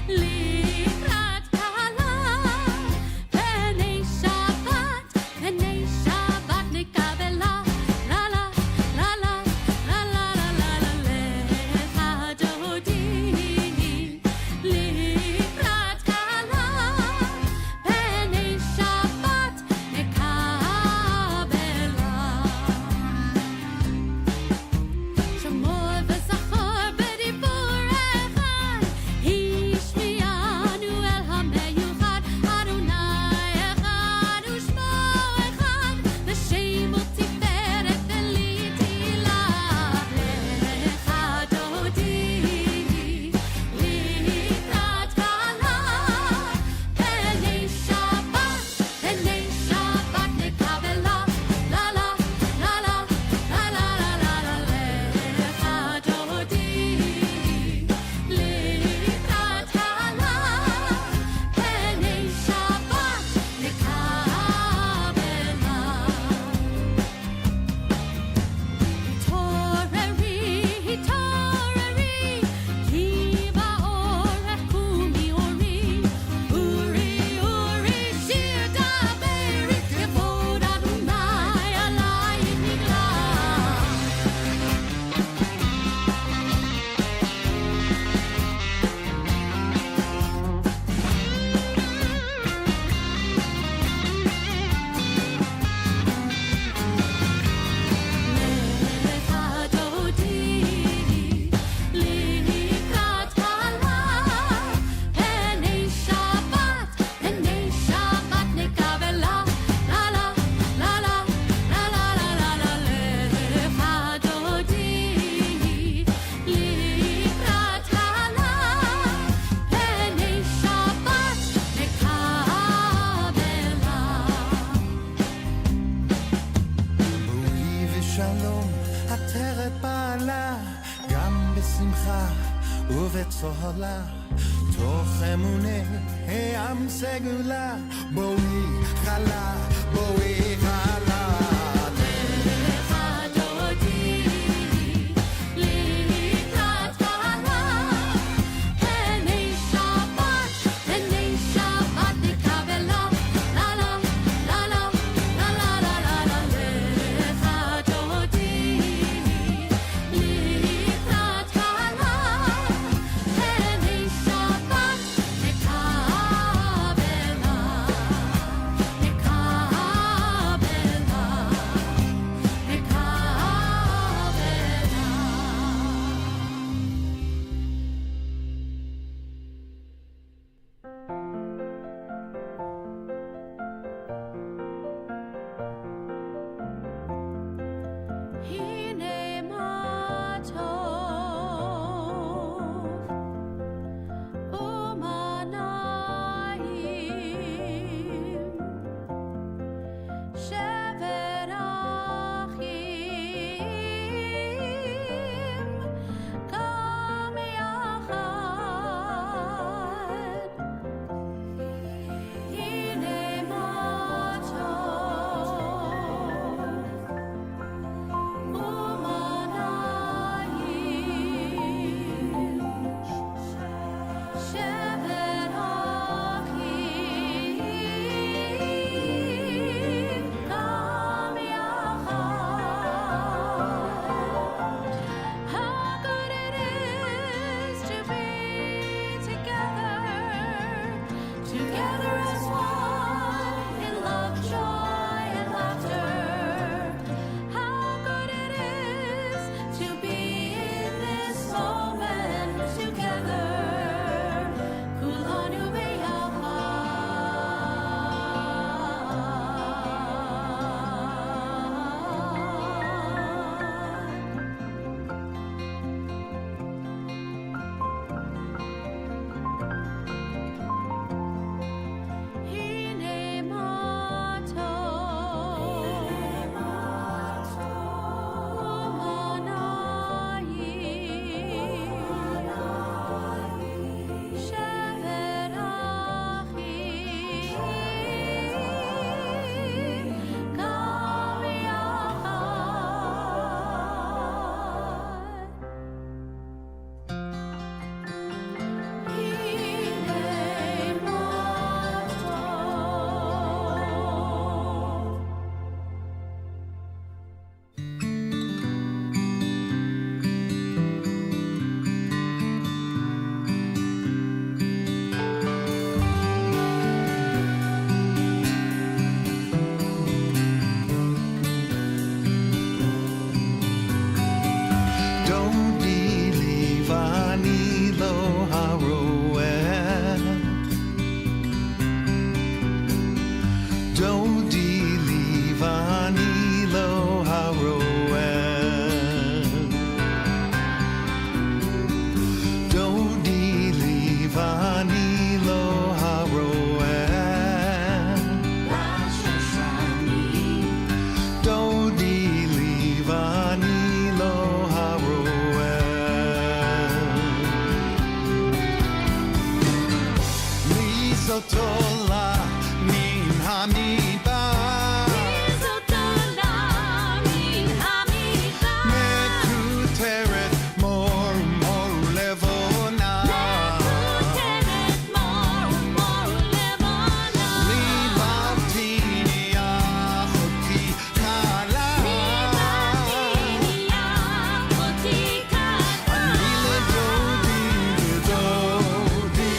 לקראת קלה, פני שבת נקבלה, לה לה לה לה לה לה לה לה לך דודי, לקראת קלה, פני שבת נקבלה. שמוע וזכור בדיבור אחד, השמיענו אל המיוחד, אדוני אחד ושמו אחד, לשם ותפארת ולתהילה. לך דודי, לקראת קלה, פני שבת נקבלה, לה לה לה לה לה לה לה לה לך דודי, לקראת קלה, פני שבת נקבלה. התעוררי, כי באורך קומי אורי, אורי שיר דברי, כבוד אדוני עלייך נגלה. לך דודי, לקראת קלה, פני שבת נקבלה, לה לה לה לה לה לה לה לה לך דודי, לקראת קלה, פני שבת נקבלה. בואי ושלום, עטרת בעלה, גם בשמחה ובצהלה, תוך אמוני העם סגולה. בואי חלה, בואי חלה. לך דודי, לקראת קלה, פני שבת נקבלה, לה לה לה לה לה לה לה לה לך דודי, לקראת קלה, פני שבת נקבלה. זאת עולה מן המדבר זאת עולה מן המדבר מקוטרת מור לבונה מקוטרת מור לבנה ליבבתיני אחותי כלה ליבבתיני אחותי כלה אני לדודי ודודי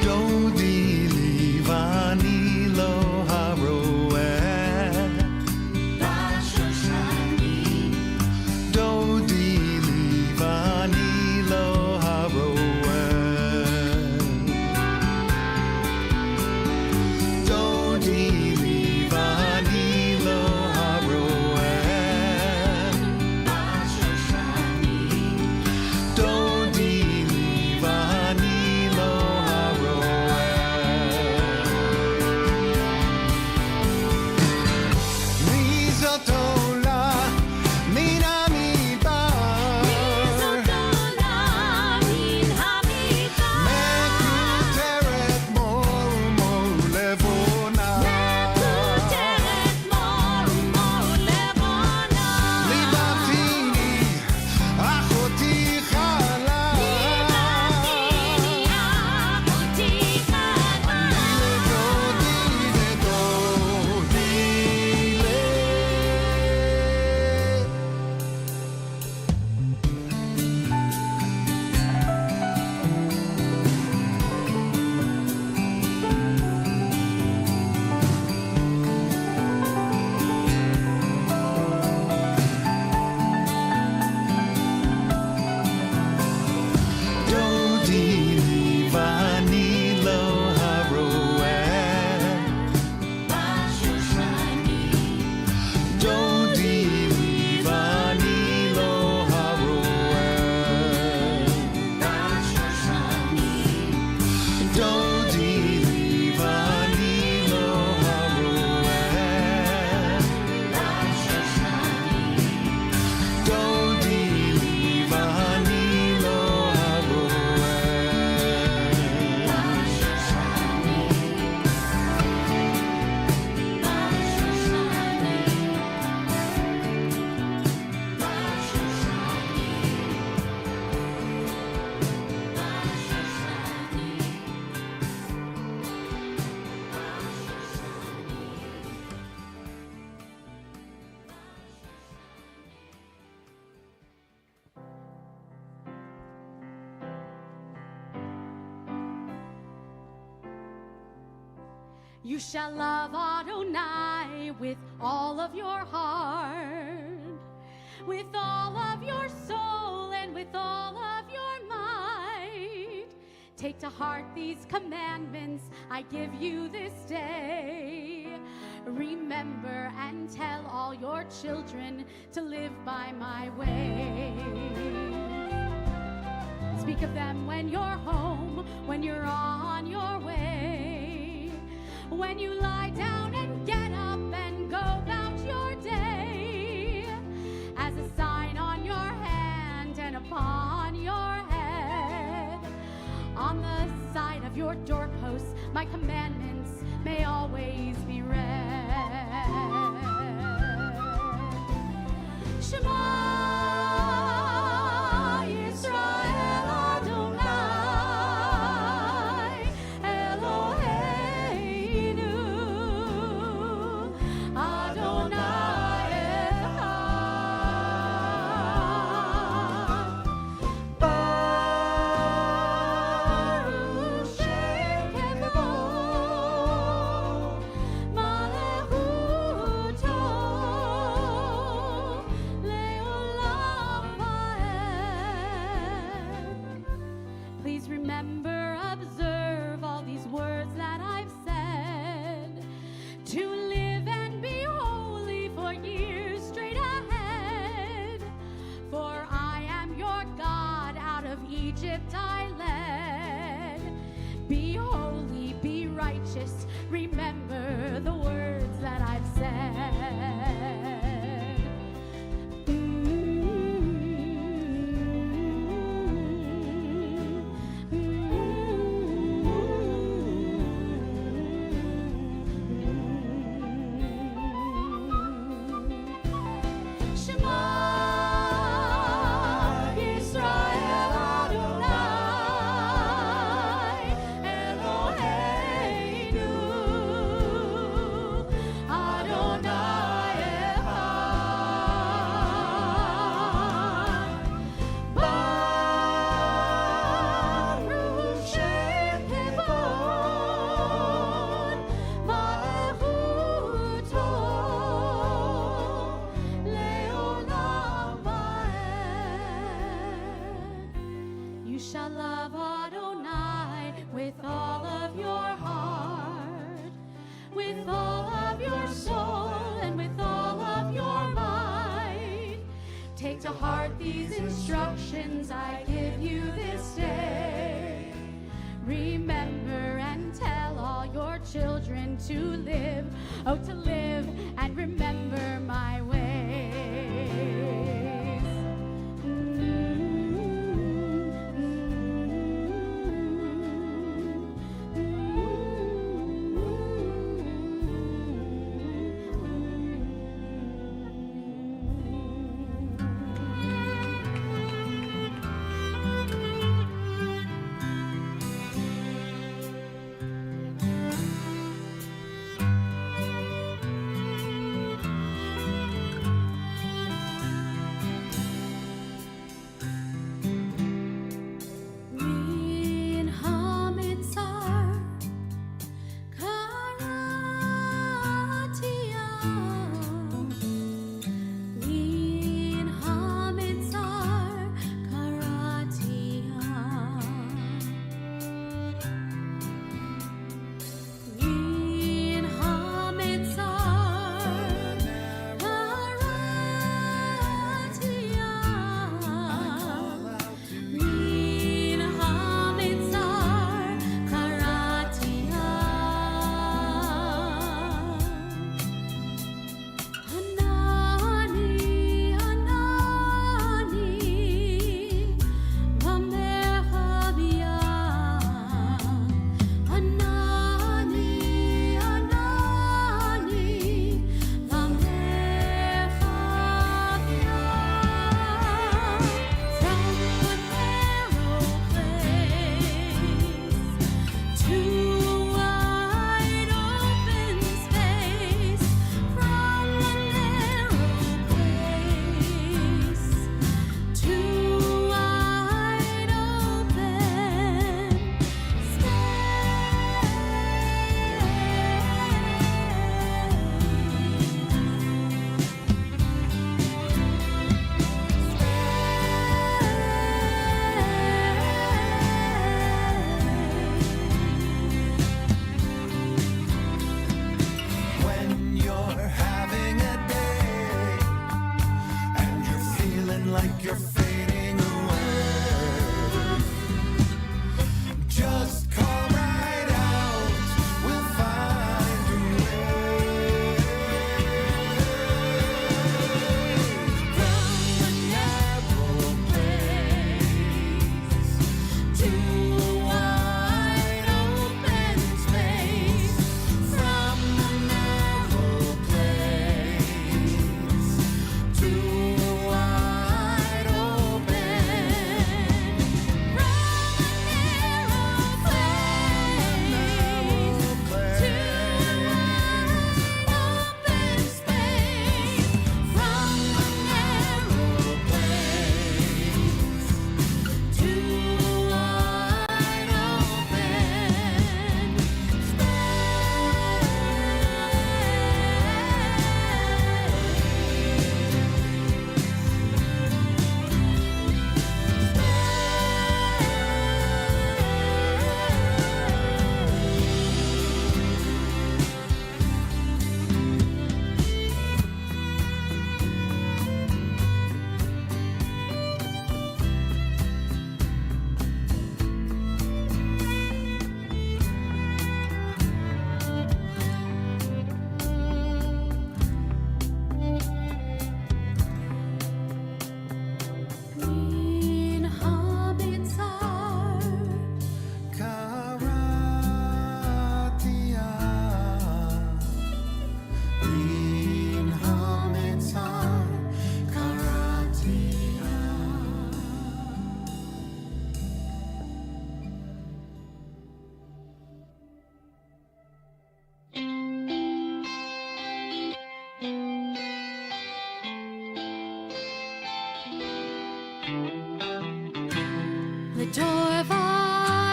דודי לי ואני לא הרואה בשושנים דודי לי ואני לא הרואה דודי לי ואני לא הרואה בשושנים דודי לי ואני לא הרואה מי זאת עולה מן המדבר זאת עולה מן המדבר מקוטרת מור לבונה מקוטרת מור לבנה ליבבתיני אחותי חלה ליבבתיני אחותי כלה אני לדודי דודי לי ואני לא הרואה בשושנים דודי לי ואני לא הרואה בשושנים דודי לי ואני לא הרואה בשושנים דודי לי ואני לא הרואה You shall love Adonai with all of your heart, with all of your soul, and with all of your might. Take to heart these commandments I give you this day. Remember and tell all your children to live by my way. Speak of them when you're home, when you're on your way, when you lie down and get up and go about your day, as a sign on your hand and upon your head, on the side of your doorposts, my commandments may always be read. Shema Yisrael Adonai Eloheinu Adonai Echad Baruch Shem Kevod Egypt I led. Be holy, be righteous, remember the words that I've said. You shall love Adonai with all of your heart, with all of your soul, and with all of your might. Take to heart these instructions I give you this day. Remember and tell all your children to live, oh, to live and remember my ways. Like you're fading away, just call right out, we'll find a way. From the narrow place to wide open space, from the narrow place to wide open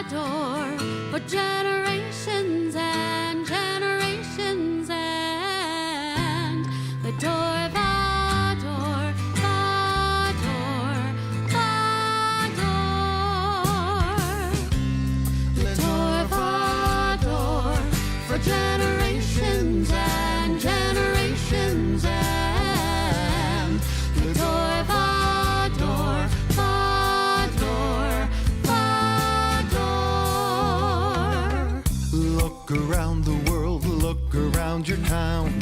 Vador, for generations and generations and Vador, Vador, Vador, Vador, Vador, for generations and generations and Vador, Vador, Vador, Vador. Look around the world, look around your town.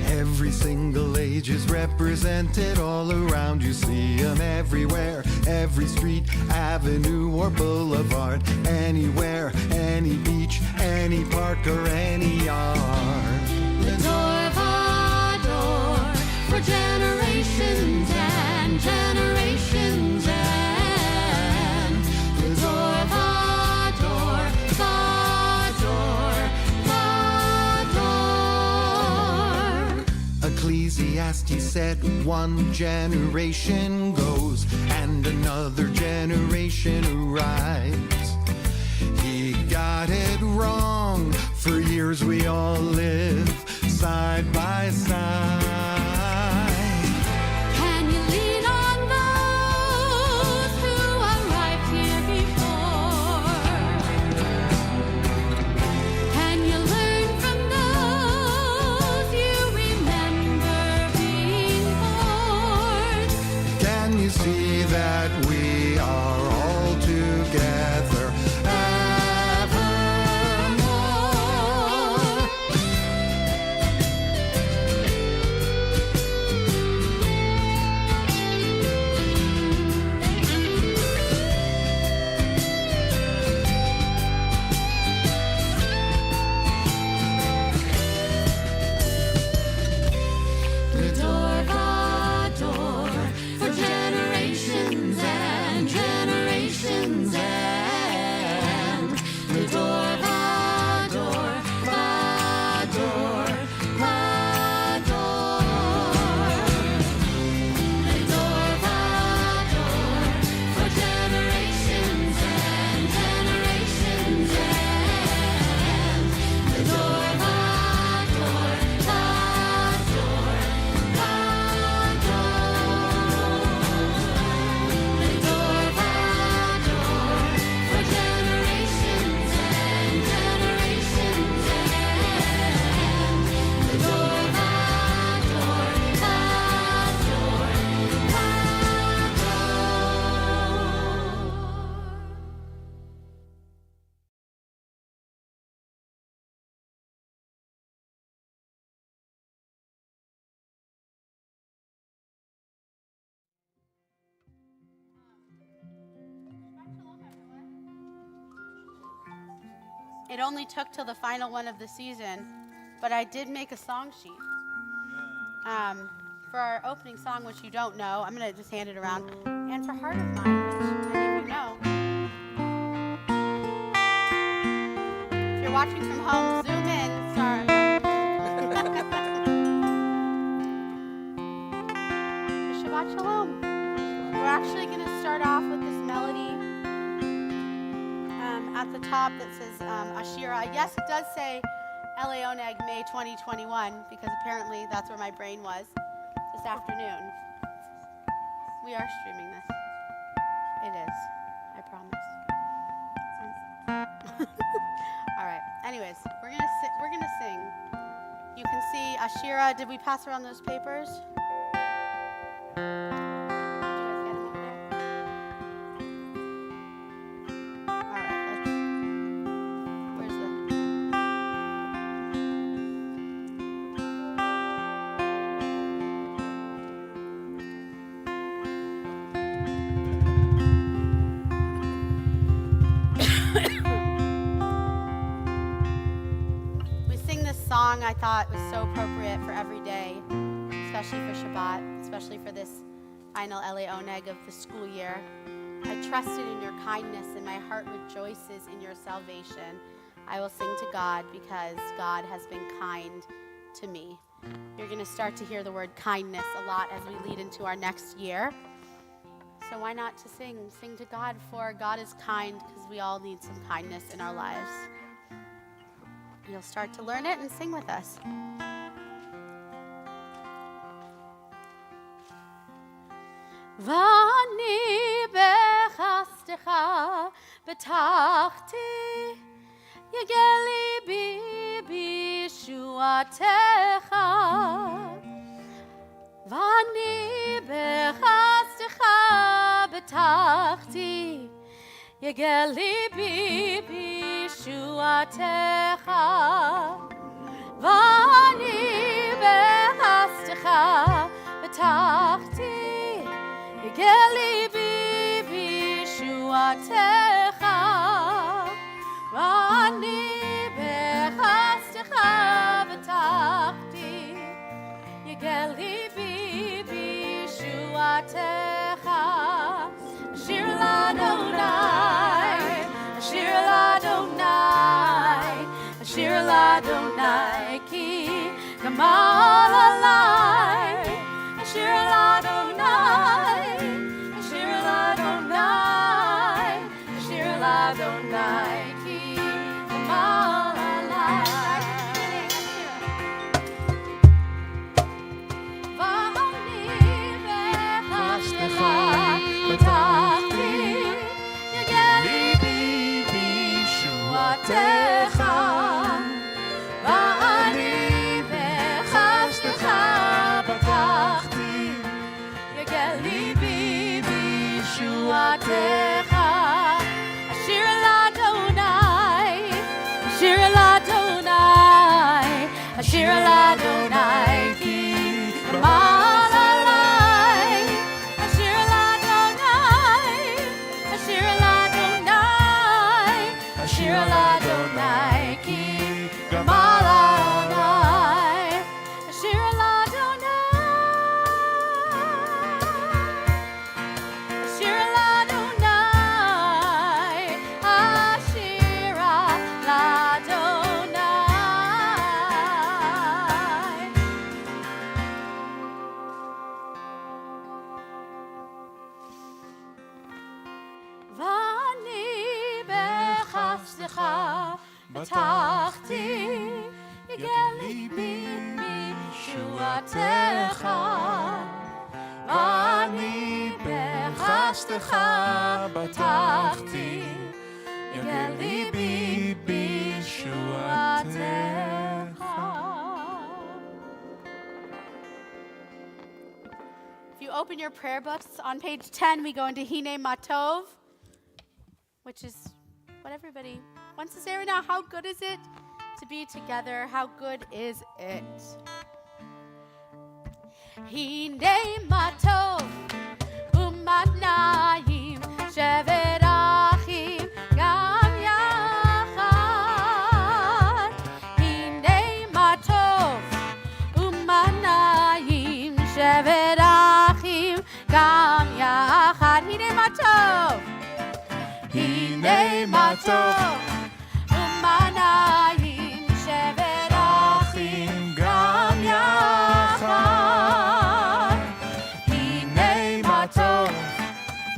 Every single age is represented all around. You see them everywhere, every street, avenue or boulevard. Anywhere, any beach, any park or any yard. Vador, Vador, for generations and generations and Vador, Vador, Vador, Vador. Ecclesiastes said one generation goes and another generation arrives. He got it wrong. For years we all live side by side. Can you lean on those who arrived here before? Can you learn from those you remember being born? Can you see that we are all together evermore? Vador, Vador, for generations and generations and Vador, Vador, Vador, Vador. Vador, Vador, for generations and generations and Vador, Vador, Vador, It only took till the final one of the season, but I did make a song sheet. For our opening song, which you don't know, I'm going to just hand it around. And for Heart of Mine, which many of you know. If you're watching from home, zoom in. Sorry. So Shabbat Shalom. We're actually going to start off with this melody at the top that says Ashira. Yes, it does say LA Oneg May 2021 because apparently that's where my brain was this afternoon. We are streaming this. It is. I promise. All right. Anyways, we're gonna sing. You can see Ashira. Did we pass around those papers? Song I thought was so appropriate for every day, especially for Shabbat, especially for this final LA Oneg of the school year. I trusted in your kindness and my heart rejoices in your salvation. I will sing to God because God has been kind to me. You're going to start to hear the word kindness a lot as we lead into our next year. So why not to sing? Sing to God, for God is kind, because we all need some kindness in our lives. You'll start to learn it and sing with us. ואני בחסדך בטחתי, יגע ליבי בישועתך. ואני בחסדך בטחתי, יגע ליבי בישועתך. ואני בחסדך בטחתי, יגע ליבי בישועתך. ואני בחסדך בטחתי, יגע ליבי בישועתך. השיר לאדוני, השיר לאדוני, השיר לאדוני, כי גמל עלי. השיר לאדוני, השיר לאדוני, השיר לאדוני, כי גמל עלי. ואני בחסדך בטחתי, יגע ליבי בישועתך. ואני בחסדך בטחתי, יגע ליבי בישועתך. השיר לאדוני, השיר לאדוני, השיר לאדוני, כי גמל עלי. השיר לאדוני, השיר לאדוני, השיר לאדוני, כי גמל עלי. השיר לאדוני, השיר לאדוני, השירה לאדוני. ואני בחסדך בטחתי, יגע ליבי בישועתך. ואני בחסדך בטחתי, יגע ליבי בישועתך. If you open your prayer books, on page 10 we go into Hine Matov, which is what everybody wants to say right now. How good is it to be together? How good is it? Hine Matov umatnayim shevet achim gam yachad. Hine Matov umatnayim shevet achim gam yachad. Hine Matov, hine matov umanayim shevet achim gam yachad. Hine matov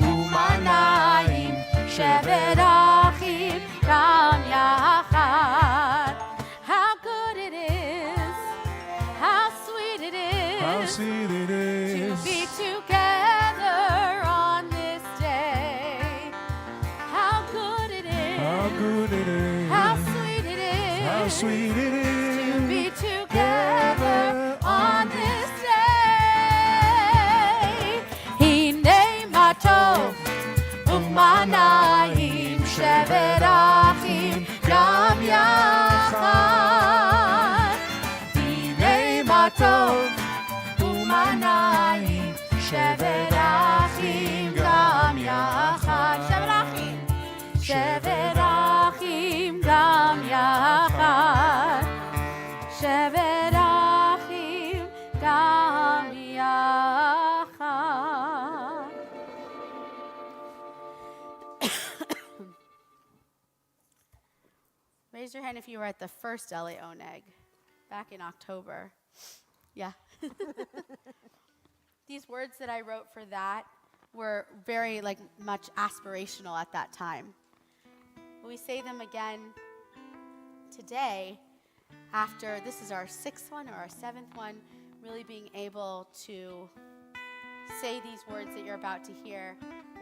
umanayim shevet achim gam yachad. How good it is, how sweet it is, How sweet it to is be together on this day. How good it is, How good it is how sweet it is, How sweet it to is be together on this day. Hine matov umanayim shevet achim gam yachad. Hine matov umanayim shevet achim gam yachad. shevet achim gam yachad. shevet achim gam yachad. Raise your hand if you were at the first LA Oneg back in October. Yeah. These words that I wrote for that were very much aspirational at that time. But we say them again today after this is our 6th one or our 7th one, really being able to say these words that you're about to hear,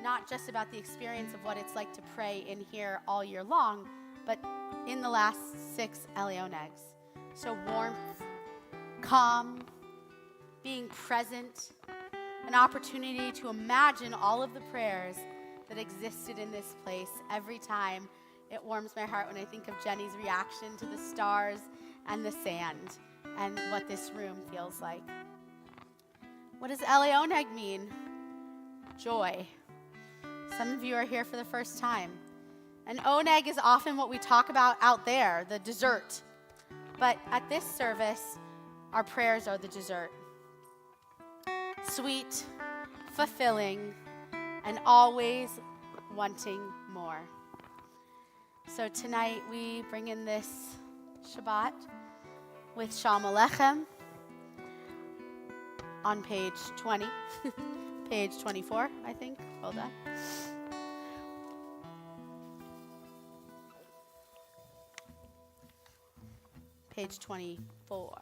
not just about the experience of what it's like to pray in here all year long, but in the last 6 Onegs. So warmth, calm, being present, an opportunity to imagine all of the prayers that existed in this place. Every time it warms my heart when I think of Jenny's reaction to the stars and the sand and what this room feels like. What does Oneg mean? Joy. Some of you are here for the first time. And Oneg is often what we talk about out there, the dessert. But at this service, our prayers are the dessert. Sweet, fulfilling, and always wanting more. So tonight we bring in this Shabbat with Shalom Aleichem on page 20, page 24, I think. Hold on. Page 24.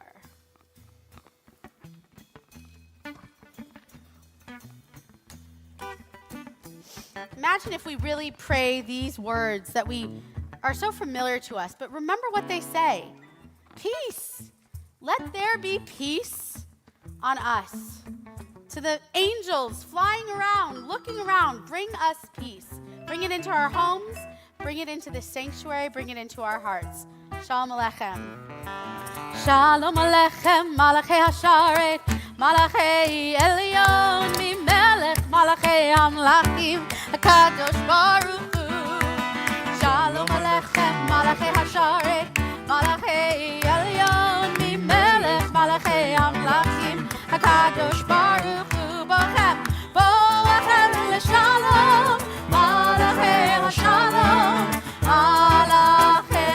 Imagine if we really pray these words that we are so familiar to us, but remember what they say. Peace. Let there be peace on us. To the angels flying around, looking around, bring us peace. Bring it into our homes, bring it into the sanctuary, bring it into our hearts. Shalom Aleichem. Shalom Aleichem, Malachei Hasharet, Malachei Elyon, Mimelech, Malachei Amlachim, HaKadosh Baruch Hu. Shalom Aleichem, Malachei Hasharet, Malachei Elyon, Mimelech, Malachei Amlachim, HaKadosh Baruch Hu. Bochem, Bochem L'Shalom, Malachei Hashalom, Malachei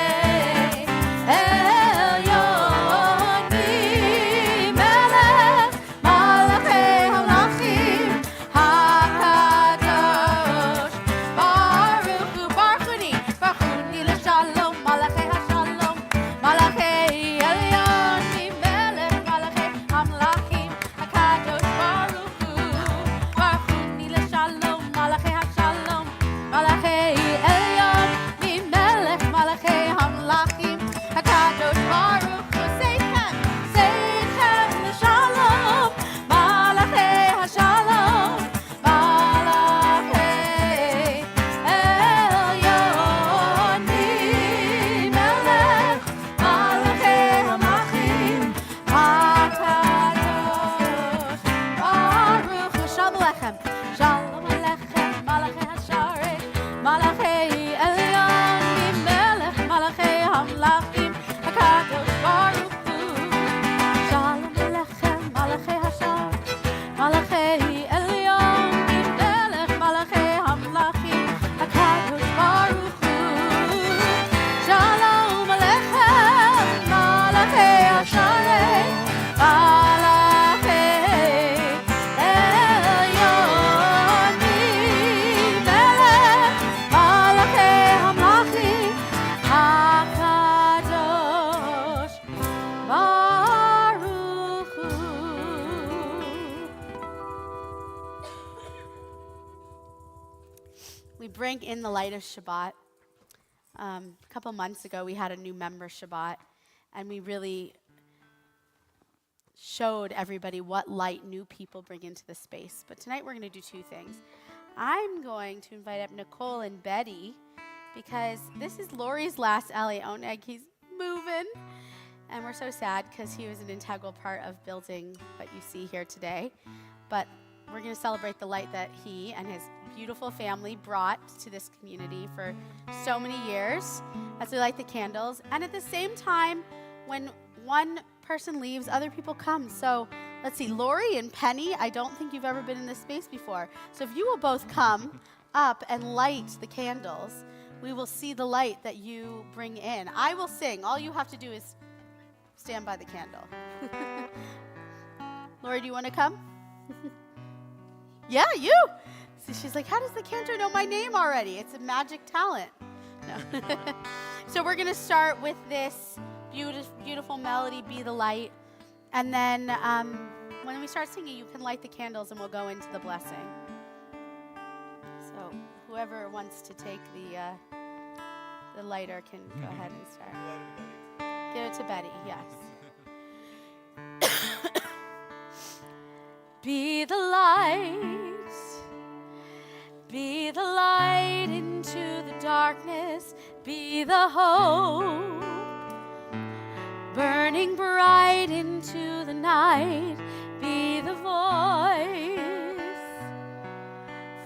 in the light of Shabbat. A couple months ago, we had a new member Shabbat, and we really showed everybody what light new people bring into the space. But tonight, we're going to do 2 things. I'm going to invite up Nicole and Betty, because this is Lori's last Oneg. He's moving, and we're so sad because he was an integral part of building what you see here today. But we're going to celebrate the light that he and his beautiful family brought to this community for so many years as we light the candles. And at the same time, when one person leaves, other people come. So let's see, Lori and Penny, I don't think you've ever been in this space before. So if you will both come up and light the candles, we will see the light that you bring in. I will sing. All you have to do is stand by the candle. Lori, do you want to come? Yeah, you. So she's like, how does the cantor know my name already? It's a magic talent. No. So we're going to start with this beautiful melody, Be the Light. And then when we start singing, you can light the candles and we'll go into the blessing. So whoever wants to take the lighter can go ahead and start. Give it to Betty, yes. Be the light, be the light into the darkness, be the hope, burning bright into the night, be the voice,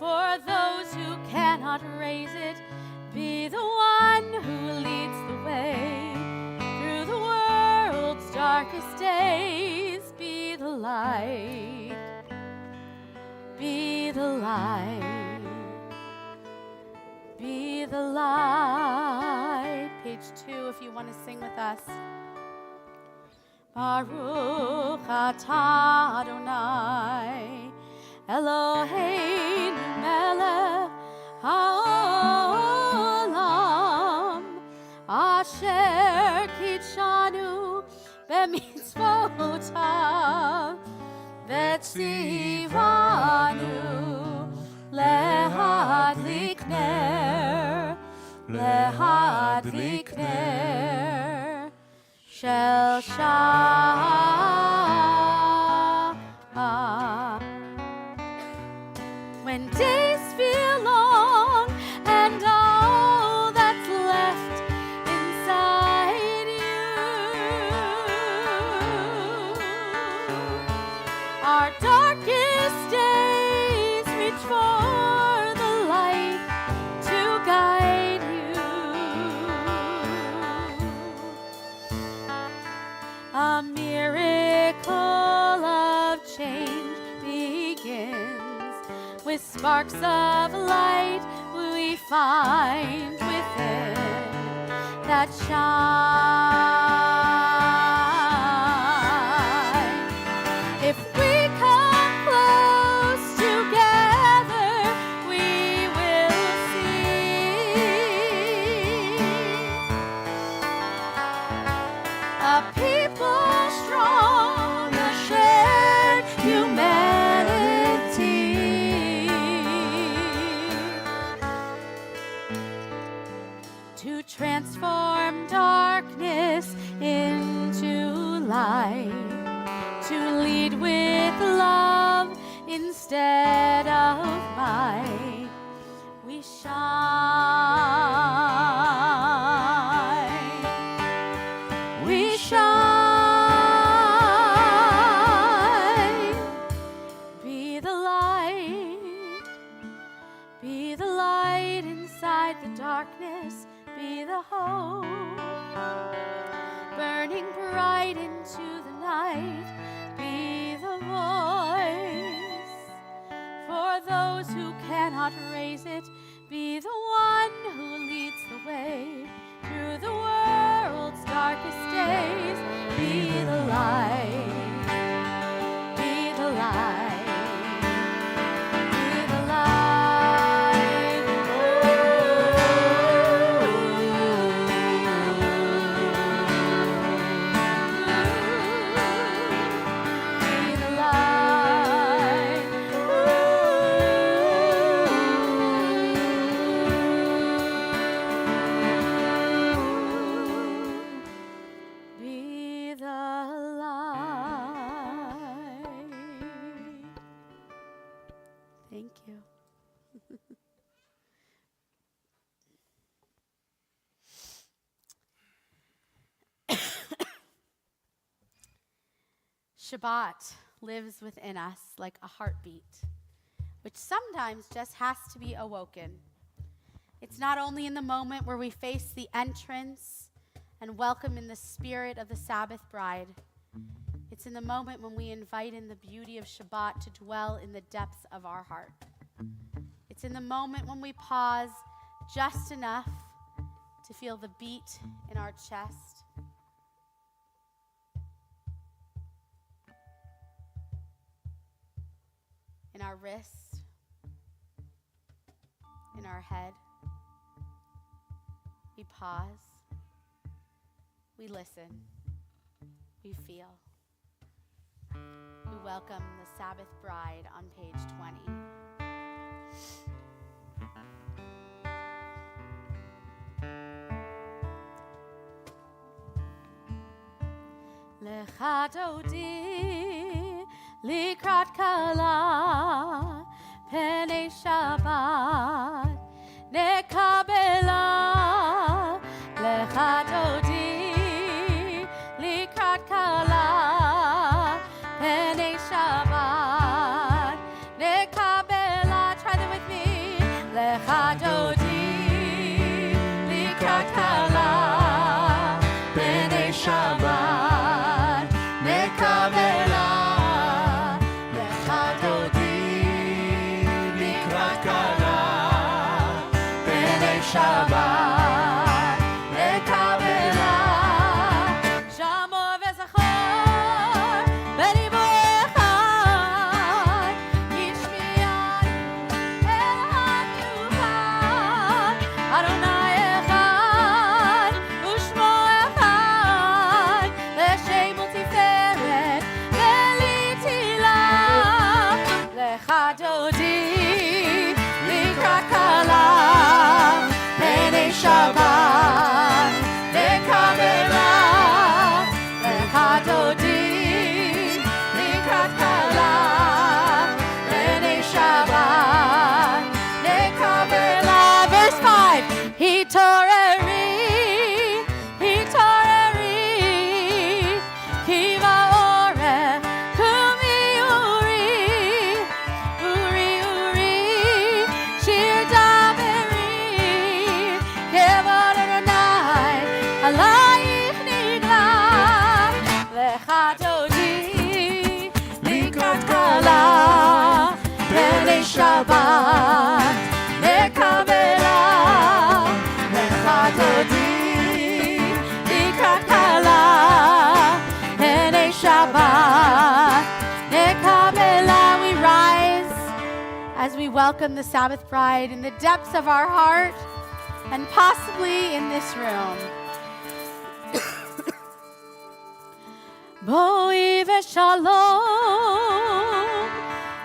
for those who cannot raise it, be the one who leads the way, through the world's darkest days, be the light. Be the light, be the light. Page 2 if you want to sing with us. Baruch atah Adonai, Eloheinu melech haolam, asher kitshanu b'mitzvotav, v'tzivanu lehadlik ner shel Shabbat. When days feel long and all that's left inside you, our darkest days reach for the light to guide you. A miracle of change begins with sparks of light we find within that shine. If we come close together, we will see a people strong, a shared humanity, to transform darkness into light, to lead with love instead of might. We shine, we shine. Be the light inside the darkness, be the hope, burning bright into the night, be the voice, for those who cannot raise it, be the one who leads the way, through the world's darkest days, be the light, be the light. Be the light. Be the light. Be the light. Thank you. Shabbat lives within us like a heartbeat, which sometimes just has to be awoken. It's not only in the moment where we face the entrance and welcome in the spirit of the Sabbath bride. It's in the moment when we invite in the beauty of Shabbat to dwell in the depths of our heart. It's in the moment when we pause just enough to feel the beat in our chest, in our wrist, in our head. We pause. We listen. We feel. We welcome the Sabbath bride on page 20. לך דודי לקראת כלה פני שבת נקבלה לך דודי לקראת כלה פני שבת נקבלה. Try that with me. לך דודי לקראת כלה פני שבת שבת נקבלה שמור וזכור בליבו אחד ישמיע אל המיוחד אדוני אחד ושמו אחד לשם ולתפארת ולתהילה. לך דודי לקראת כלה פני שבת נקבלה לך דודי לקראת כלה פני שבת נקבלה. Verse 5 התעוררי התעוררי כי באורך קומי אורי אורי אורי שיר דברי כבוד אדוני עלייך נגלה. לך דודי לקראת כלה פני שבת נקבלה לך דודי לקראת כלה פני שבת נקבלה. We rise as we welcome the Sabbath bride in the depths of our heart and possibly in this room. בואי ושלום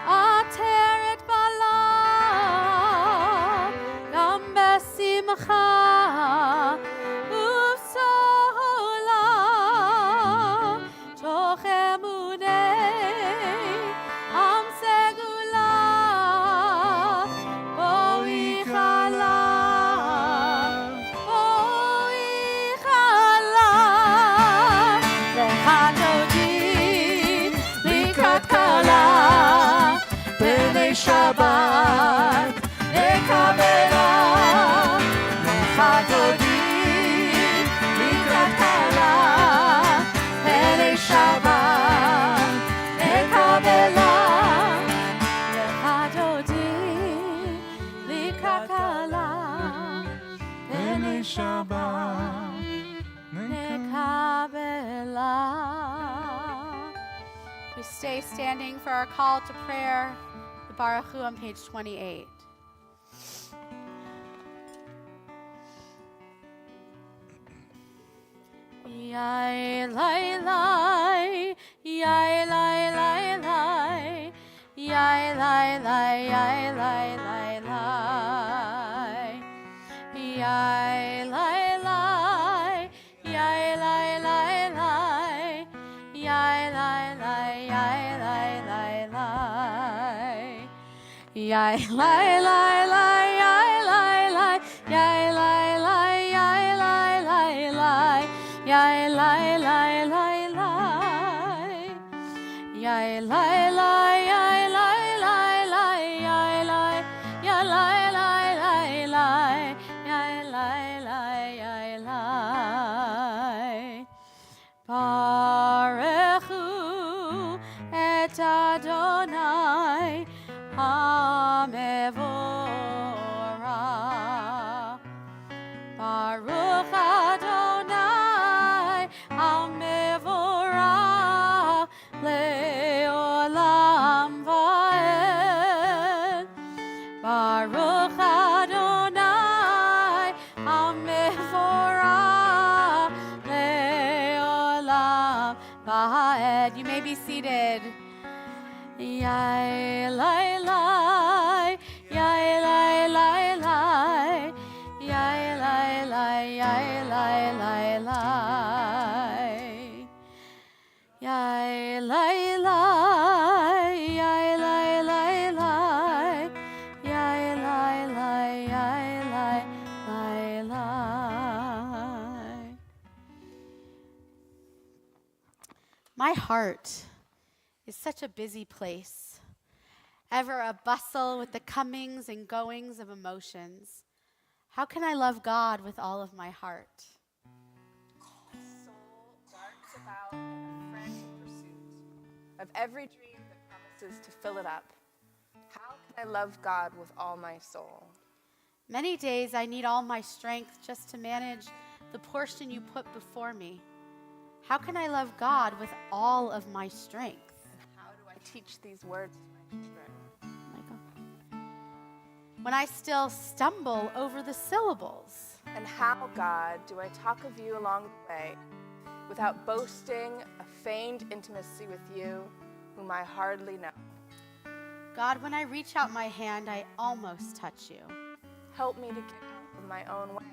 עטרת בלה גם בשמחה ובסהולה תוך אמוני עם סגולה בואי חלה בואי חלה לך דודי לקראת כלה פני שבת נקבלה לך דודי לקראת כלה פני שבת נקבלה לך דודי לקראת כלה פני שבת נקבלה. We stay standing for our call to prayer, the Baruch Hu on page 28. Yai lai lai, yai lai lai lai, yai lai lai, yai lai lai lai, yai lai lai, yai lai lai lai, yai lai lai, yai lai lai lai, yai lai lai lai, yai lai lai, yai lai lai, yai lai lai lai. Yai lai lai lai lai, yai lai lai, yai lai lai lai, yai lai, yai lai lai lai lai, yai lai lai, yai lai. Baruch Hu et Adonai HaMevorach. Baruch Adonai HaMevorach le'olam va'ed. Baruch Adonai be seated. Yai, lai, lai, yai, lai, lai, lai, yai, lai, lai, yai, lai, lai, lai. Yai, lai, lai, yai, lai, lai, lai, yai, lai, lai, yai, lai, lai, lai. My heart is such a busy place, ever a bustle with the comings and goings of emotions. How can I love God with all of my heart? Soul darts about in a frantic pursuit of every dream that promises to fill it up. How can I love God with all my soul? Many days I need all my strength just to manage the portion you put before me. How can I love God with all of my strength? How do I teach these words to my children? When I still stumble over the syllables. And how, God, do I talk of you along the way without boasting a feigned intimacy with you whom I hardly know? God, when I reach out my hand, I almost touch you. Help me to get out of my own way.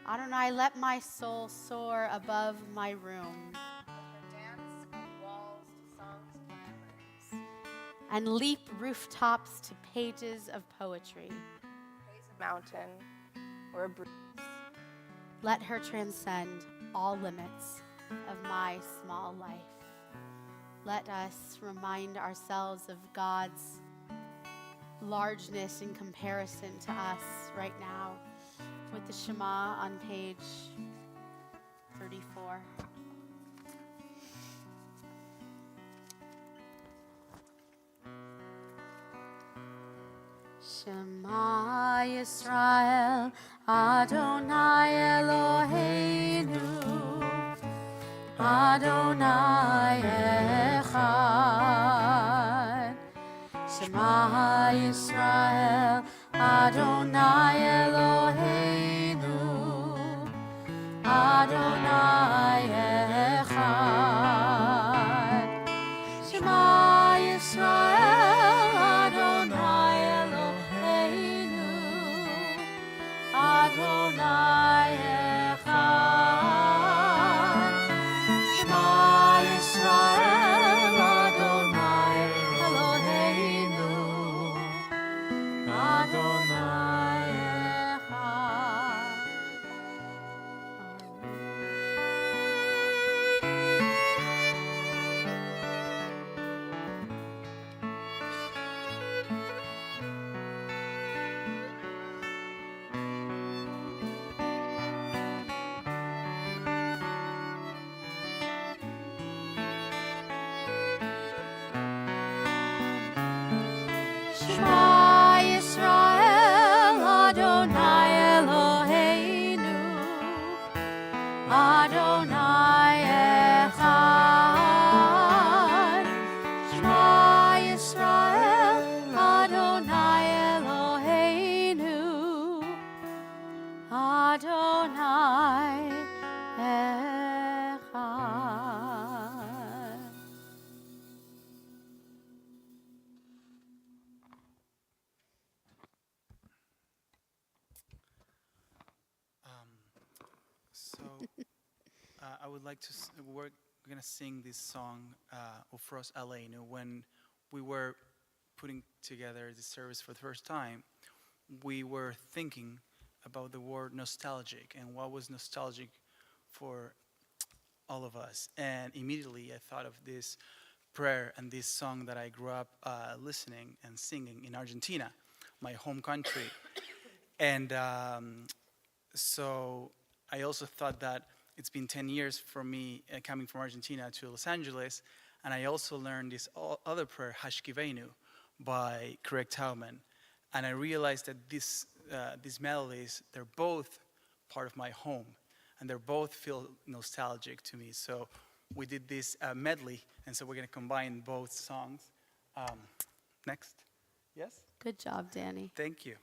Adonai, let my soul soar above my room Dance on walls to songs of memories. and leap rooftops to pages of poetry. Praise a mountain or a breeze. Let her transcend all limits of my small life. Let us remind ourselves of God's largeness in comparison to us right now with the Shema on page 34. Shema Yisrael, Adonai Eloheinu, Adonai Echad. Shema Yisrael, Adonai Eloheinu, Adonai Echad. Shema Yisrael, Adonai Eloheinu, Adonai Echad. Shema Yisrael, Adonai Eloheinu, Adonai Echad. Shema Yisrael, Adonai Eloheinu, Adonai Echad. Shema Yisrael, Adonai Eloheinu, Adonai Echad. I would like to, we're going to sing this song, Ufros Aleinu. When we were putting together this service for the first time, we were thinking about the word nostalgic and what was nostalgic for all of us. And immediately I thought of this prayer and this song that I grew up listening and singing in Argentina, my home country. And so I also thought that it's been 10 years for me coming from Argentina to Los Angeles, and I also learned this other prayer, Hashkiveinu, by Craig Tauman. And I realized that these melodies, they're both part of my home, and they both feel nostalgic to me. So we did this medley, and so we're going to combine both songs. Next. Yes? Good job, Danny. Thank you.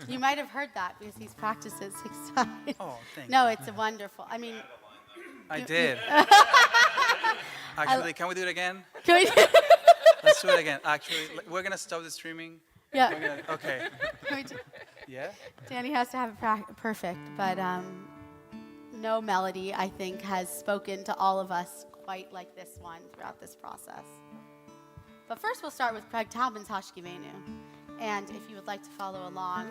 You might have heard that because he's practiced it 6 times. Oh, thank No, you. it's wonderful. I mean, I did. Actually, can we do it again? Can we? Let's do it again. Actually, we're gonna stop the streaming. Yeah. Okay. Can we do- Yeah. Danny has to have it perfect, but no melody, I think, has spoken to all of us quite like this one throughout this process. But first, we'll start with Craig Taubman's Hashkivenu. And if you would like to follow along,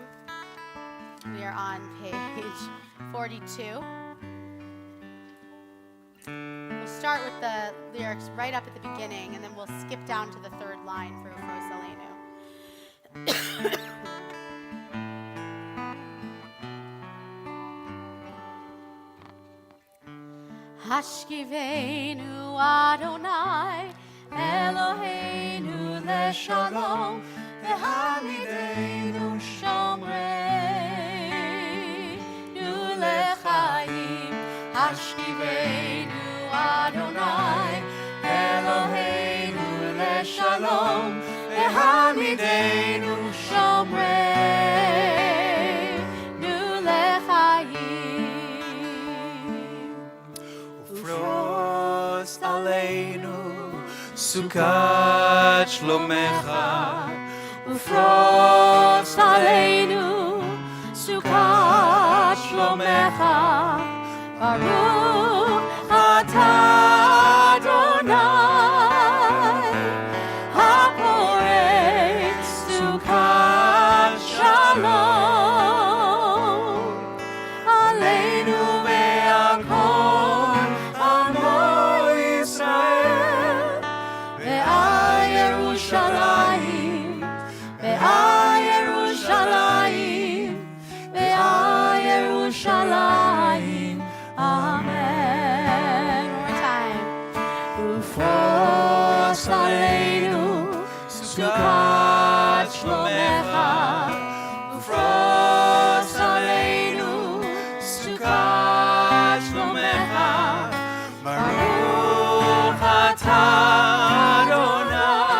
we are on page 42. We'll start with the lyrics right up at the beginning, and then we'll skip down to the third line for Ufros Aleinu. Hashkivenu Adonai Eloheinu leshalom v'hamidenu shomreinu lechaim. Hashkivenu Adonai Eloheinu leshalom v'hamidenu shomreinu lechaim. Ufros aleinu sukat shlomecha. Ufros aleinu sukat shlomecha. Baruch atah Adonai haporei sukat shalom aleinu ve'al amo Yisrael ve'al Yerushalayim ve'al Yerushalayim ve'al Yerushalayim. Amen. One more time. Ufros aleinu sukat shlomecha. Ufros aleinu sukat shlomecha. Baruch atah Adonai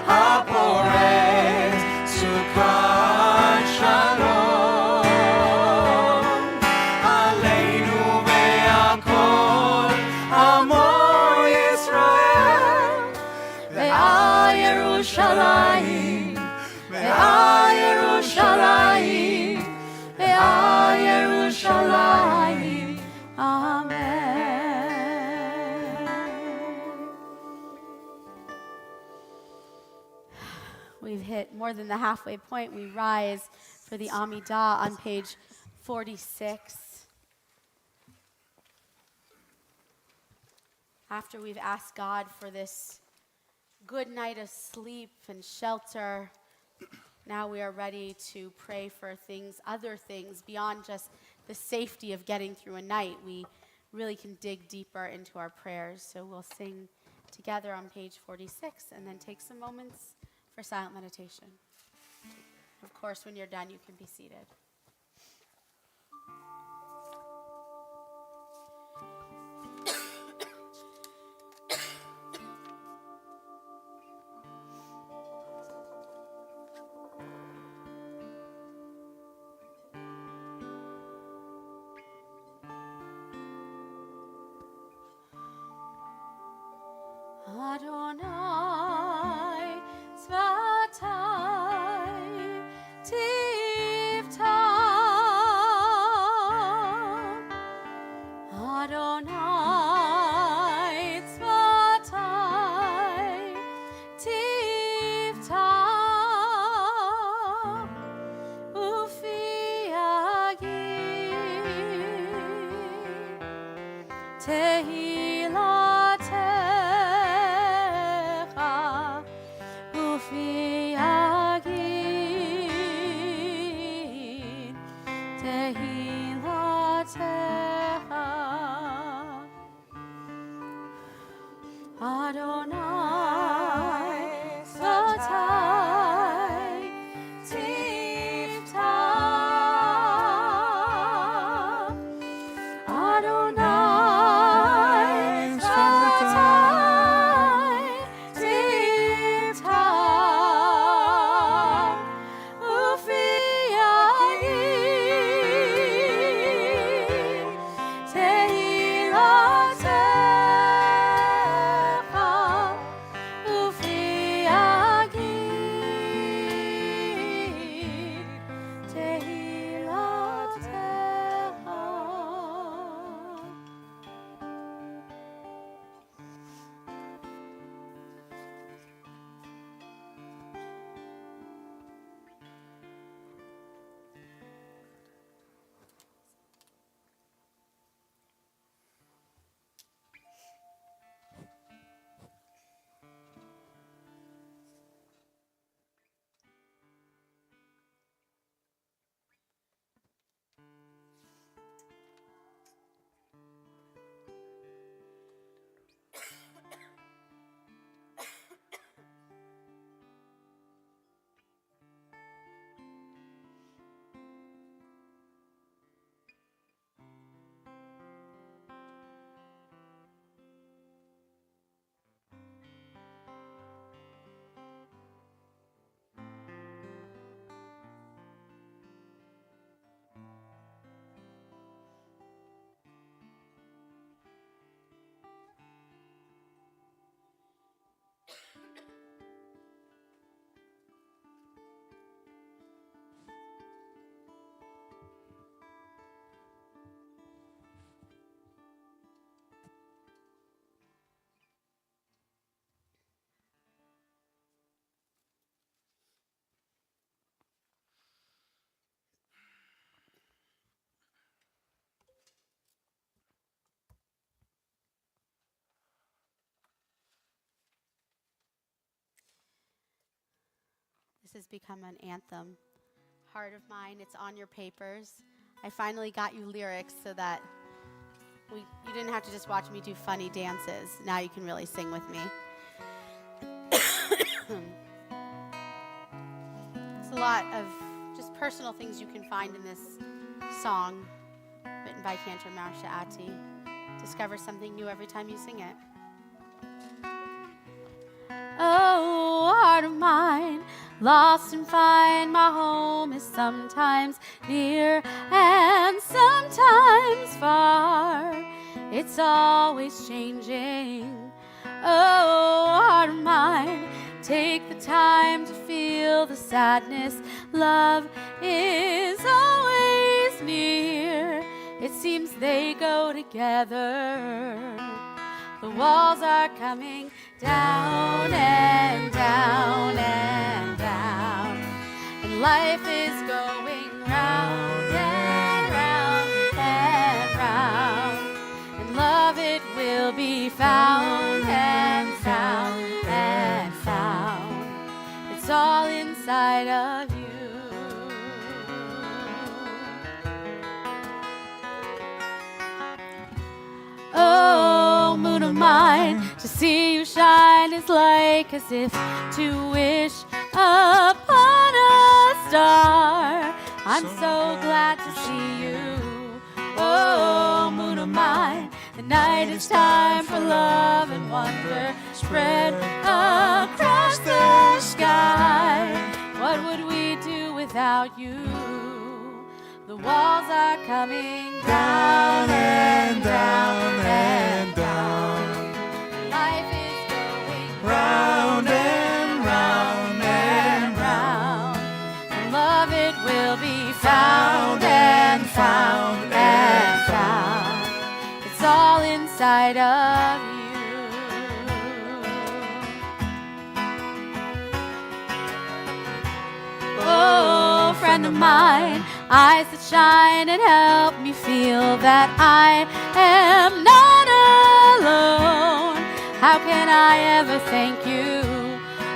haporei sukat shalom aleinu ve'al kol amo Yisrael ve'al Yerushalayim ve'al Yerushalayim ve'al Yerushalayim. Amen. We've hit more than the halfway point. We rise for the Amidah on page 46. After we've asked God for this good night of sleep and shelter, now we are ready to pray for things, other things beyond just the safety of getting through a night. We really can dig deeper into our prayers. So we'll sing together on page 46 and then take some moments for silent meditation. Of course, when you're done, you can be seated. Adonai Tzvatai Tivta. Adonai Tzvatai Tivta. Ufi Agir Tehilatecha. Ufi Agir Tehilatecha. Adonai Tzvatai Tivta. Adonai This has become an anthem. Heart of Mine, it's on your papers. I finally got you lyrics so that you didn't have to just watch me do funny dances. Now you can really sing with me. It's a lot of just personal things you can find in this song written by Cantor Marsha Ati. Discover something new every time you sing it. Oh, heart of mine, lost and find my home is sometimes near and sometimes far. It's always changing. Oh, heart of mine, take the time to feel the sadness. Love is always near. It seems they go together. The walls are coming down and down and down, and life is going round and round and round, and love it will be found and found and found. It's all inside of you. Oh, moon of mine, to see you shine is like as if to wish upon a star. I'm so glad to see you. Oh, moon of mine, the night is time for love and wonder spread across the sky. What would we do without you? The walls are coming down and down and down. Life is going round and round and round. And love it will be found and found and found. It's all inside of you. Oh, friend of mine, eyes that shine and help me feel that I am not alone. How can I ever thank you?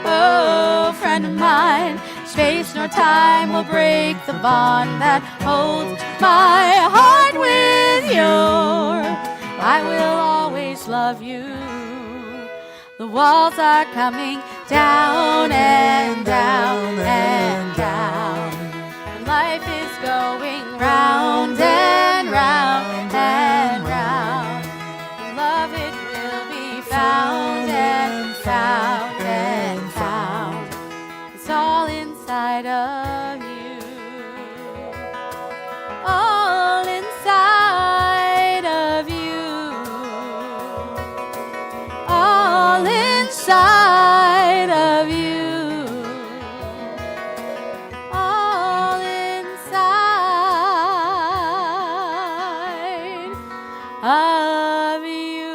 Oh, friend of mine, space nor time will break the bond that holds my heart with yours. I will always love you. The walls are coming down and down and down. And life is going round and round and round. And love it will be found and found and found. It's all inside of you. All inside of you. All inside of you. All inside of you.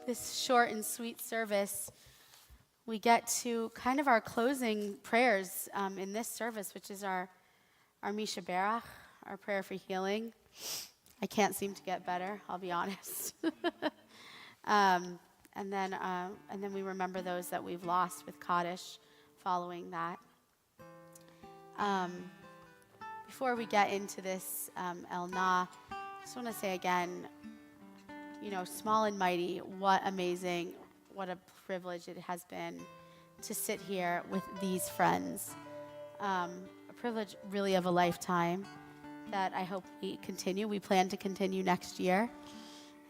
This short and sweet service, we get to kind of our closing prayers in this service, which is our Misha Berach, our prayer for healing. I can't seem to get better, I'll be honest. And then we remember those that we've lost with Kaddish following that. Before we get into this El Na, I just want to say again, small and mighty, what a privilege it has been to sit here with these friends. A privilege really of a lifetime that I hope we continue. We plan to continue next year.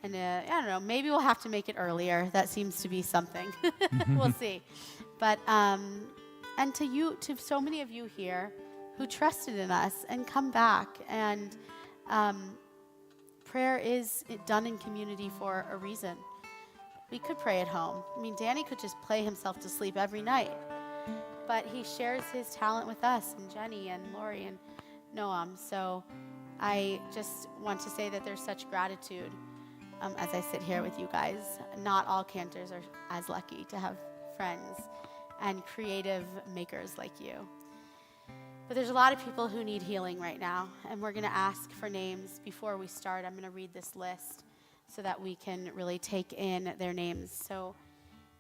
And I don't know, maybe we'll have to make it earlier. That seems to be something. We'll see. But, and to so many of you here who trusted in us and come back. And prayer is done in community for a reason. We could pray at home. I mean, Danny could just play himself to sleep every night. But he shares his talent with us, and Jenny and Lori and Noam. So I just want to say that there's such gratitude as I sit here with you guys. Not all cantors are as lucky to have friends and creative makers like you. But there's a lot of people who need healing right now, and we're going to ask for names before we start. I'm going to read this list so that we can really take in their names. So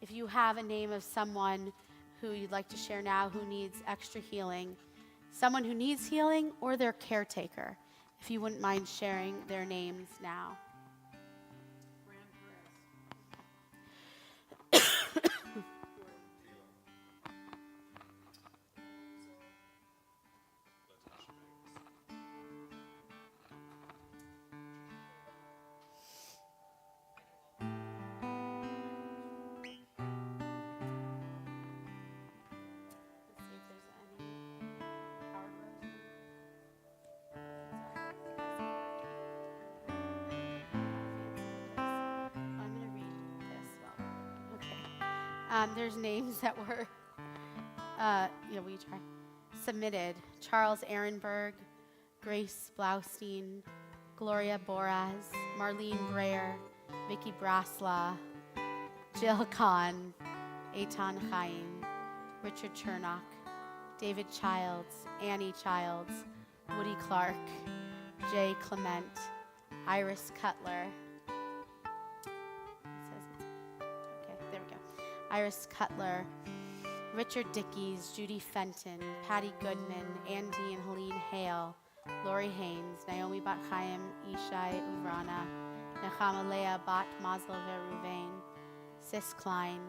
if you have a name of someone who you'd like to share now who needs extra healing, someone who needs healing or their caretaker, if you wouldn't mind sharing their names now. There's names that were submitted. Charles Ehrenberg, Grace Blaustein, Gloria Boraz, Marlene Breyer, Vicky Braslaw, Jill Kahn, Eitan Chaim, Richard Chernock, David Childs, Annie Childs, Woody Clark, Jay Clement, Iris Cutler. Iris Cutler, Richard Dickies, Judy Fenton, Patty Goodman, Andy and Helene Hale, Lori Haynes, Naomi Bat Chaim, Ishai Uvrana, Nechama Leah Bat Mazal Veruvain, Sis Klein,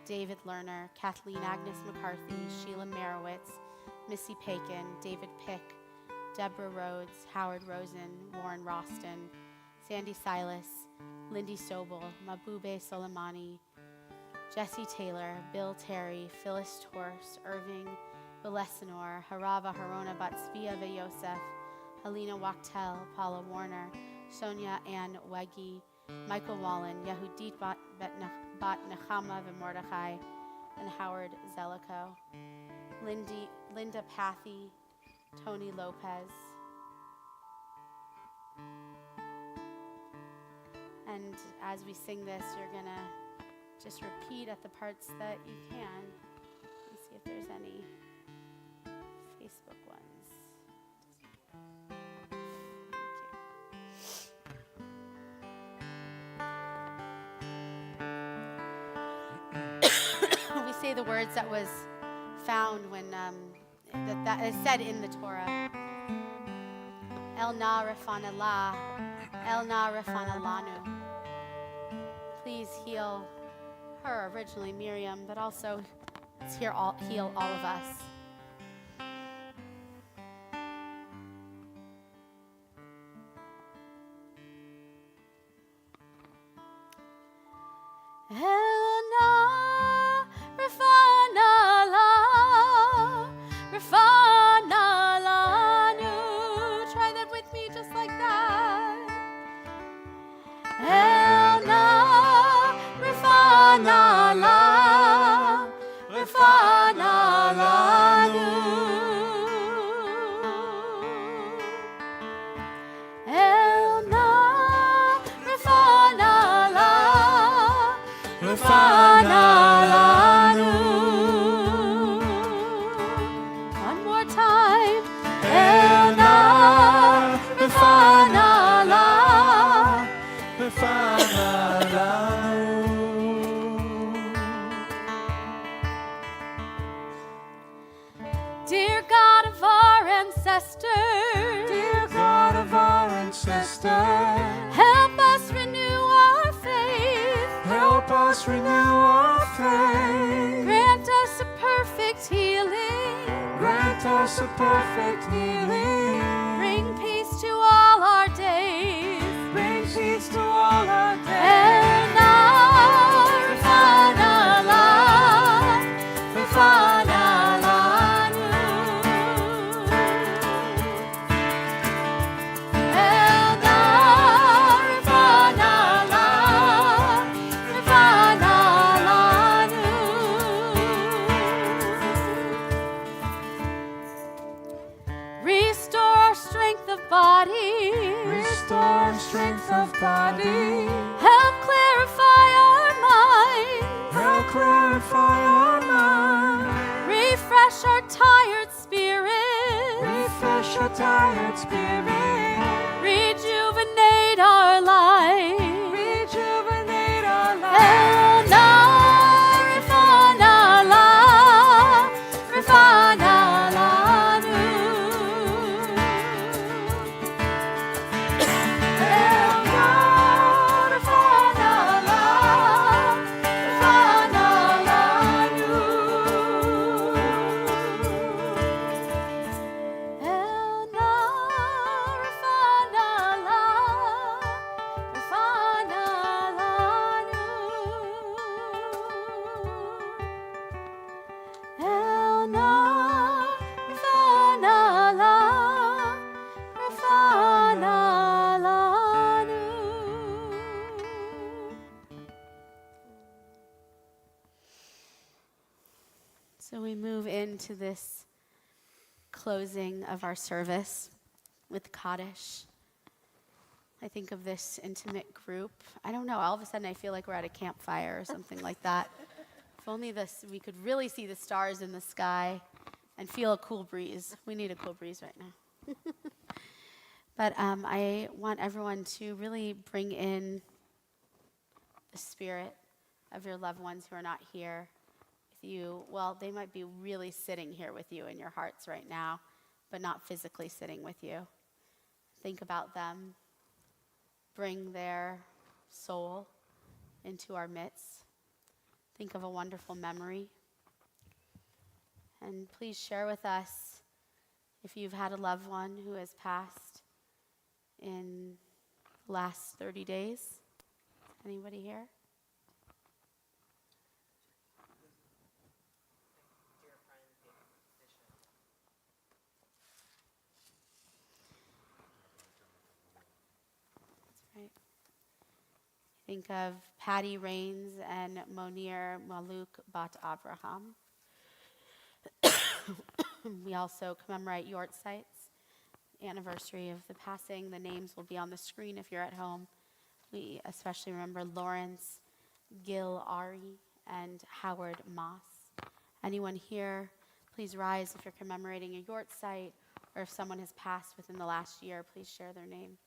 David Lerner, Kathleen Agnes McCarthy, Sheila Merowitz, Missy Pakin, David Pick, Deborah Rhodes, Howard Rosen, Warren Roston, Sandy Silas, Lindy Sobel, Mabube Soleimani, Jesse Taylor, Bill Terry, Phyllis Torst, Irving Belesinor, Harava Harona Batsvia Yosef, Helena Wachtel, Paula Warner, Sonia Ann Weggy, Michael Wallen, Yehudit Bat Nechama Mordechai, and Howard Zellico, Linda Pathy, Tony Lopez. And as we sing this, you're going to just repeat at the parts that you can. Let's see if there's any Facebook ones. Thank you. We say the words that was found when that is said in the Torah. El na refana la, el na refana lanu. Please heal her, originally Miriam, but also let's heal all of us. Try that with me just like that. One more time. Dear God of our ancestors, Dear God of our ancestors, help us renew our faith. help us renew our faith. Grant us a perfect healing. Grant us a perfect healing. Bring peace to all our days. Bring peace to all our days. Restore our strength of body. Restore strength of body. Help clarify our mind. Help clarify our mind. Refresh our tired spirit. tired spirit. Rejuvenate our life. Rejuvenate our life. Elna, Refanala, Refanalanu. Elna, Refanala, Refanalanu. Elna, Refanala, So we move into this closing of our service with Kaddish. I think of this intimate group. I don't know, all of a sudden I feel like we're at a campfire or something like that. If only we could really see the stars in the sky and feel a cool breeze. We need a cool breeze right now. But I want everyone to really bring in the spirit of your loved ones who are not here with you. Well, they might be really sitting here with you in your hearts right now, but not physically sitting with you. Think about them. Bring their soul into our midst. Think of a wonderful memory. And please share with us if you've had a loved one who has passed in the last 30 days. Anybody here? Think of Patty Rains and Monir Maluk Bat Abraham. We also commemorate Yortzites, anniversary of the passing. The names will be on the screen if you're at home. We especially remember Lawrence Gil Ari and Howard Moss. Anyone here, please rise if you're commemorating a Yortzite, or if someone has passed within the last year, please share their name.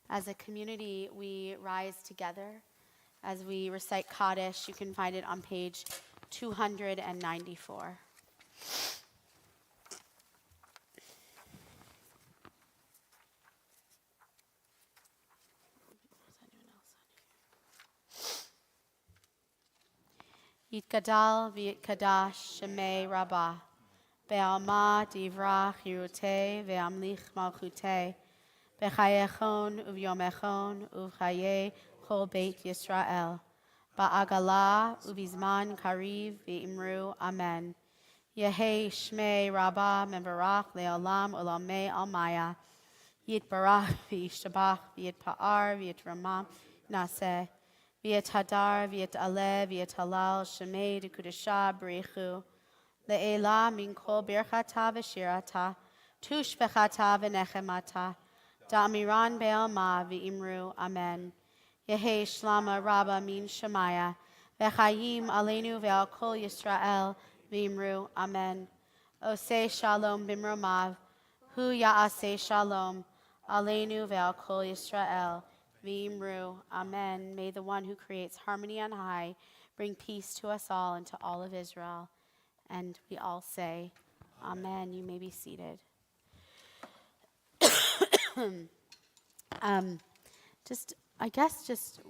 As a community, we rise together as we recite Kaddish. You can find it on page 294. Yitgadal v'yitkadash shemei rabbah, be'alma divrach yirutei ve'amlich malchutei, B'chayechon uvyomechon uvchaye kol beit Yisrael. Ba'agala ubizman kariv v'imru amen. Yehei shmei rabbah mevarach le'olam olamei almaya. Yitbarach v'yishtabach v'yitpa'ar v'yitramam naseh. V'yithadar v'yit'aleh v'yithalal shemei dekudesha b'richu. Le'ela min kol birchata v'shirata. Tush v'chata v'nechemata. Da'amiran be'alma v'imru amen. Yehei shlama rabba min shemaya. V'chayim aleinu ve'al kol Yisrael v'imru amen. Oseh shalom bimromav. Hu ya'aseh shalom. Aleinu ve'al kol Yisrael v'imru amen. May the one who creates harmony on high bring peace to us all and to all of Israel. And we all say, amen. You may be seated. Just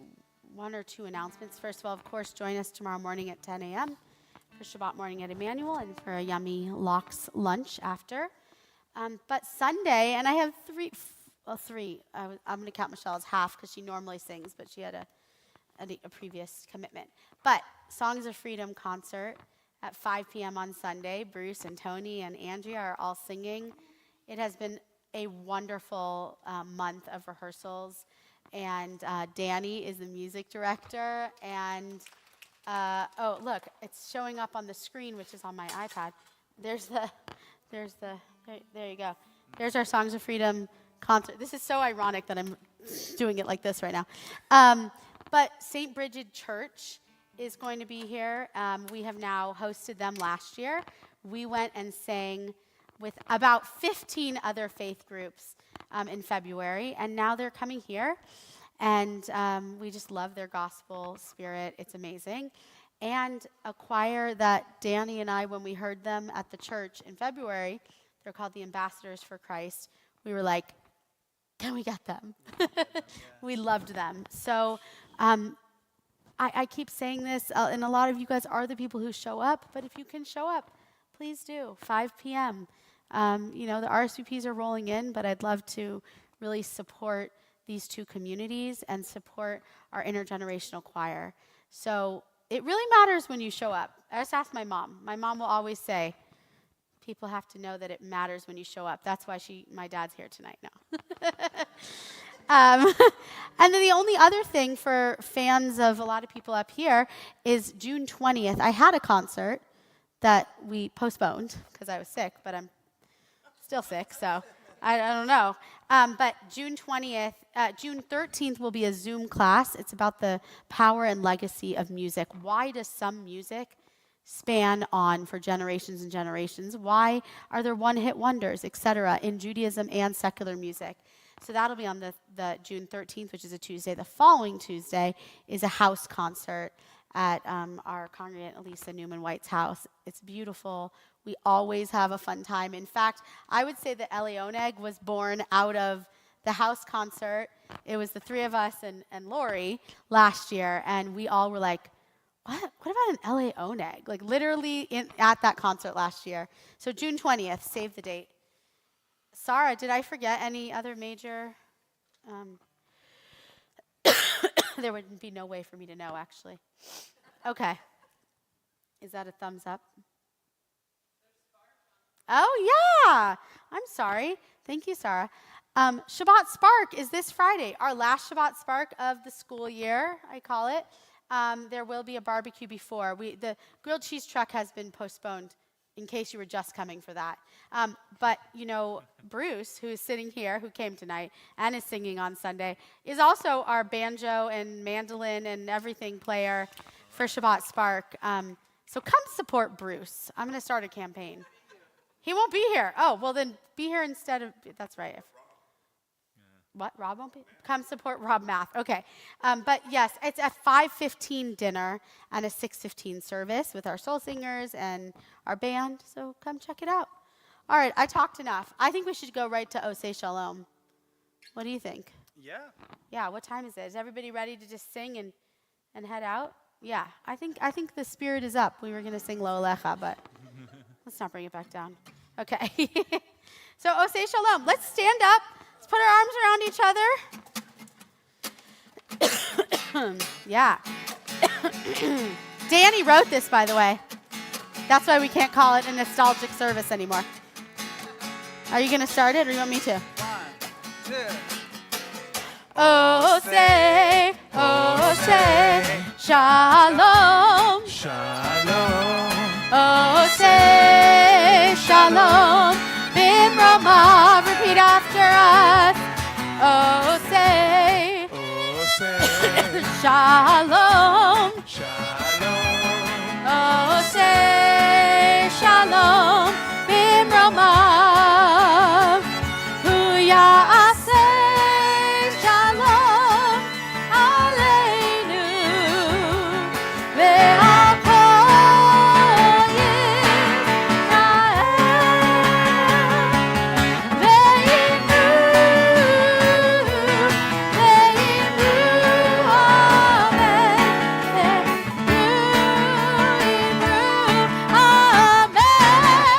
one or two announcements. First of all, of course, join us tomorrow morning at 10 a.m. for Shabbat morning at Emmanuel and for a yummy lox lunch after. But Sunday, and I have three. I'm going to count Michelle as half because she normally sings, but she had a previous commitment. But Songs of Freedom concert at 5 p.m. on Sunday. Bruce and Tony and Andrea are all singing. It has been a wonderful month of rehearsals, and Danny is the music director. And oh, look, it's showing up on the screen, which is on my iPad. There you go. There's our Songs of Freedom concert. This is so ironic that I'm doing it like this right now. But St. Bridget Church is going to be here. We have now hosted them last year. We went and sang with about 15 other faith groups in February, and now they're coming here. And we just love their gospel spirit. It's amazing. And a choir that Danny and I, when we heard them at the church in February, they're called the Ambassadors for Christ. We were like, can we get them? We loved them. So I keep saying this, and a lot of you guys are the people who show up, but if you can show up, please do. 5 p.m. The RSVPs are rolling in, but I'd love to really support these two communities and support our intergenerational choir. So it really matters when you show up. I just asked my mom. My mom will always say, people have to know that it matters when you show up. That's why my dad's here tonight now. And then the only other thing for fans of a lot of people up here is June 20th. I had a concert that we postponed because I was sick, but I'm still sick, so I don't know. But June 20th, June 13th will be a Zoom class. It's about the power and legacy of music. Why does some music span on for generations and generations? Why are there one-hit wonders, etc., in Judaism and secular music? So that'll be on the June 13th, which is a Tuesday. The following Tuesday is a house concert at our congregant Elisa Newman White's house. It's beautiful. We always have a fun time. In fact, I would say that LA Oneg was born out of the house concert. It was the three of us and Lori last year, and we all were like, what about an LA Oneg? Like literally at that concert last year. So June 20th, save the date. Sarah, did I forget any other major? There would be no way for me to know, actually. Okay. Is that a thumbs up? Oh, yeah. I'm sorry. Thank you, Sarah. Shabbat Spark is this Friday, our last Shabbat Spark of the school year, I call it. There will be a barbecue before. The grilled cheese truck has been postponed in case you were just coming for that. But, Bruce, who is sitting here, who came tonight and is singing on Sunday, is also our banjo and mandolin and everything player for Shabbat Spark. So come support Bruce. I'm going to start a campaign. He won't be here. Oh, well then be here instead of, that's right. What, Rob won't be? Come support Rob Math. Okay. But yes, it's a 5:15 dinner and a 6:15 service with our soul singers and our band. So come check it out. All right, I talked enough. I think we should go right to Oseh Shalom. What do you think? Yeah. Yeah, what time is it? Is everybody ready to just sing and head out? Yeah, I think the spirit is up. We were going to sing Lo Alecha, but let's not bring it back down. Okay. So Oseh Shalom. Let's stand up. Let's put our arms around each other. Yeah. Danny wrote this, by the way. That's why we can't call it a nostalgic service anymore. Are you going to start it, or you want me to? 1, 2. Oseh, Oseh, Shalom. Shalom. Oseh, Shalom. Bimrama, repeat after us. Oseh, Oseh. Shalom. Shalom. Oseh, Shalom. Bimrama, Huyaseh, Shalom. Aleinu. Ve'al kol Yisrael. Ve'imru, amen. Ve'imru, amen.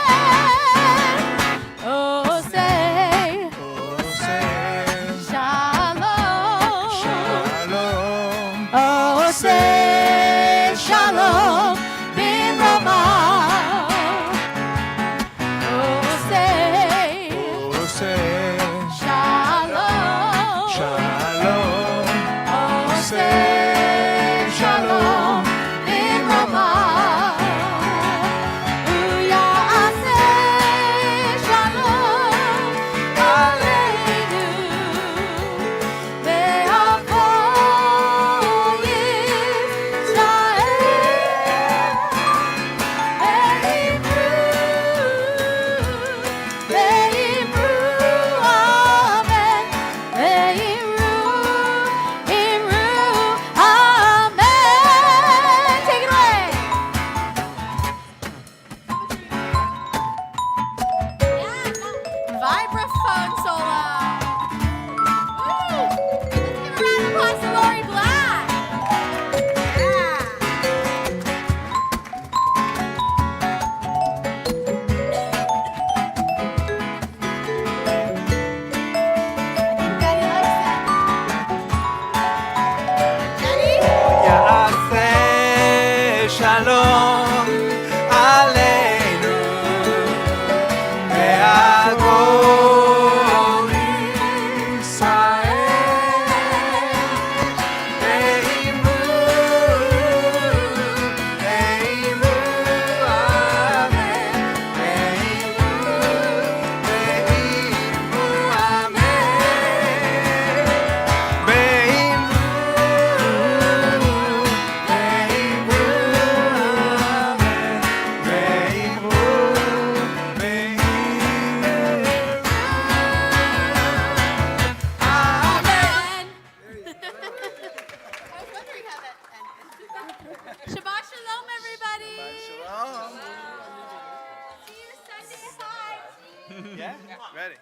Yeah? Ready?